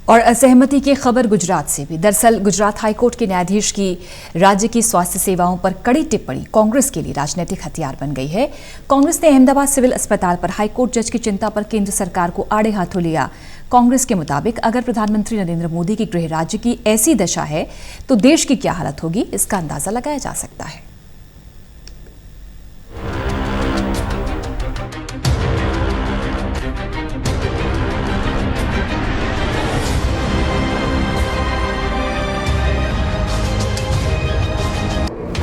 और असहमति की खबर गुजरात से भी। दरअसल गुजरात हाईकोर्ट के न्यायाधीश की राज्य की स्वास्थ्य सेवाओं पर कड़ी टिप्पणी कांग्रेस के लिए राजनीतिक हथियार बन गई है। कांग्रेस ने अहमदाबाद सिविल अस्पताल पर हाईकोर्ट जज की चिंता पर केंद्र सरकार को आड़े हाथों लिया। कांग्रेस के मुताबिक अगर प्रधानमंत्री नरेंद्र मोदी की गृह राज्य की ऐसी दशा है तो देश की क्या हालत होगी, इसका अंदाजा लगाया जा सकता है।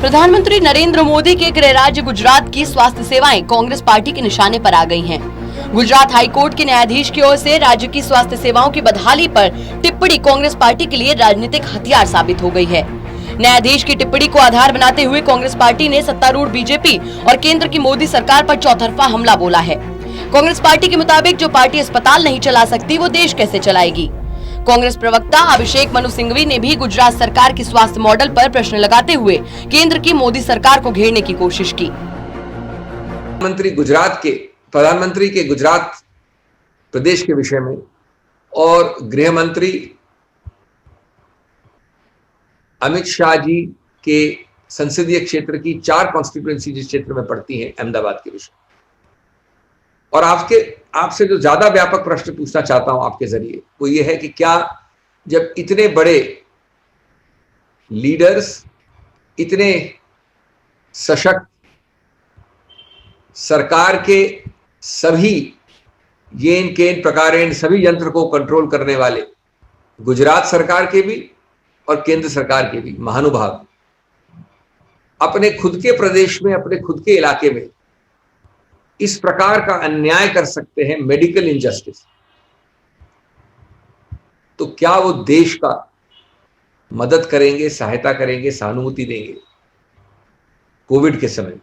प्रधानमंत्री नरेंद्र मोदी के गृह राज्य गुजरात की स्वास्थ्य सेवाएं कांग्रेस पार्टी के निशाने पर आ गई हैं। गुजरात हाईकोर्ट के न्यायाधीश की ओर से राज्य की स्वास्थ्य सेवाओं की बदहाली पर टिप्पणी कांग्रेस पार्टी के लिए राजनीतिक हथियार साबित हो गई है। न्यायाधीश की टिप्पणी को आधार बनाते हुए कांग्रेस पार्टी ने सत्तारूढ़ बीजेपी और केंद्र की मोदी सरकार पर चौतरफा हमला बोला है। कांग्रेस पार्टी के मुताबिक जो पार्टी अस्पताल नहीं चला सकती वो देश कैसे चलाएगी। कांग्रेस प्रवक्ता अभिषेक मनु सिंघवी ने भी गुजरात सरकार के स्वास्थ्य मॉडल पर प्रश्न लगाते हुए केंद्र की मोदी सरकार को घेरने की कोशिश की। प्रधानमंत्री के गुजरात प्रदेश के विषय में और गृह मंत्री अमित शाह जी के संसदीय क्षेत्र की 4 कॉन्स्टिट्यूएंसी जिस क्षेत्र में पड़ती हैं, अहमदाबाद के विषय और आपसे जो ज्यादा व्यापक प्रश्न पूछना चाहता हूं आपके जरिए वो ये है कि क्या जब इतने बड़े लीडर्स, इतने सशक्त सरकार के सभी येन केन प्रकारेण सभी यंत्र को कंट्रोल करने वाले गुजरात सरकार के भी और केंद्र सरकार के भी महानुभाव अपने खुद के प्रदेश में, अपने खुद के इलाके में इस प्रकार का अन्याय कर सकते हैं, मेडिकल इनजस्टिस, तो क्या वो देश का मदद करेंगे, सहायता करेंगे, सहानुभूति देंगे कोविड के समय?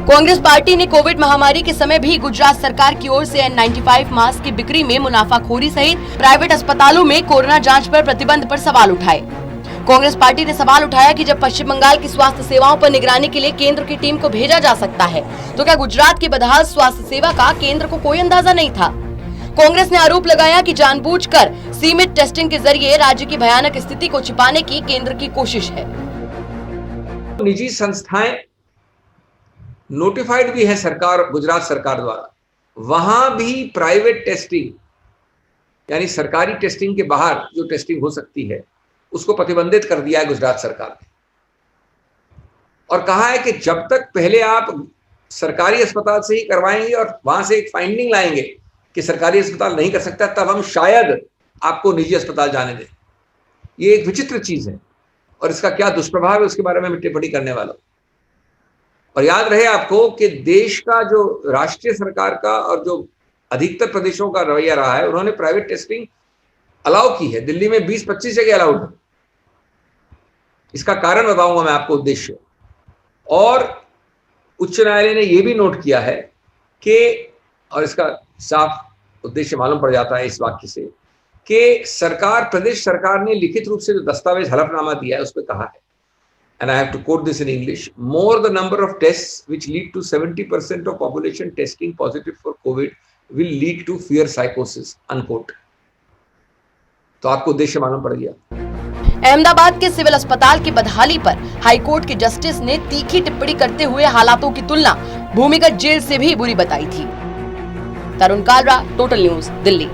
कांग्रेस पार्टी ने कोविड महामारी के समय भी गुजरात सरकार की ओर से N95 मास्क की बिक्री में मुनाफाखोरी सहित प्राइवेट अस्पतालों में कोरोना जांच पर प्रतिबंध पर सवाल उठाए। कांग्रेस पार्टी ने सवाल उठाया कि जब पश्चिम बंगाल की स्वास्थ्य सेवाओं पर निगरानी के लिए केंद्र की टीम को भेजा जा सकता है तो क्या गुजरात की बदहाल स्वास्थ्य सेवा का केंद्र को कोई अंदाजा नहीं था। कांग्रेस ने आरोप लगाया कि जानबूझकर सीमित टेस्टिंग के जरिए राज्य की भयानक स्थिति को छिपाने की केंद्र की कोशिश है। निजी संस्थाएं नोटिफाइड भी है सरकार, गुजरात सरकार द्वारा, वहां भी प्राइवेट टेस्टिंग यानी सरकारी टेस्टिंग के बाहर जो टेस्टिंग हो सकती है उसको प्रतिबंधित कर दिया है गुजरात सरकार ने और कहा है कि जब तक पहले आप सरकारी अस्पताल से ही करवाएंगे और वहां से एक फाइंडिंग लाएंगे कि सरकारी अस्पताल नहीं कर सकता, तब हम शायद आपको निजी अस्पताल जाने दें। ये एक विचित्र चीज है और इसका क्या दुष्प्रभाव है उसके बारे में टिप्पणी करने वाला। और याद रहे आपको कि देश का जो राष्ट्रीय सरकार का और जो अधिकतर प्रदेशों का रवैया रहा है, उन्होंने प्राइवेट टेस्टिंग अलाउ की है। दिल्ली में 20-25 जगह अलाउड है। इसका कारण बताऊंगा मैं आपको, उद्देश्य। और उच्च न्यायालय ने यह भी नोट किया है कि, और इसका साफ उद्देश्य मालूम पड़ जाता है इस वाक्य से, कि प्रदेश सरकार ने लिखित रूप से जो दस्तावेज हलफनामा दिया है उस पर कहा है, and I have to quote this in English, more the number of tests which lead to 70% of population testing positive for COVID will lead to fear psychosis, unquote। तो आपको उद्देश्य मालूम पड़ गया। अहमदाबाद के सिविल अस्पताल की बदहाली पर हाईकोर्ट के जस्टिस ने तीखी टिप्पणी करते हुए हालातों की तुलना भूमिगत जेल से भी बुरी बताई थी। तरुण कालरा, टोटल न्यूज, दिल्ली।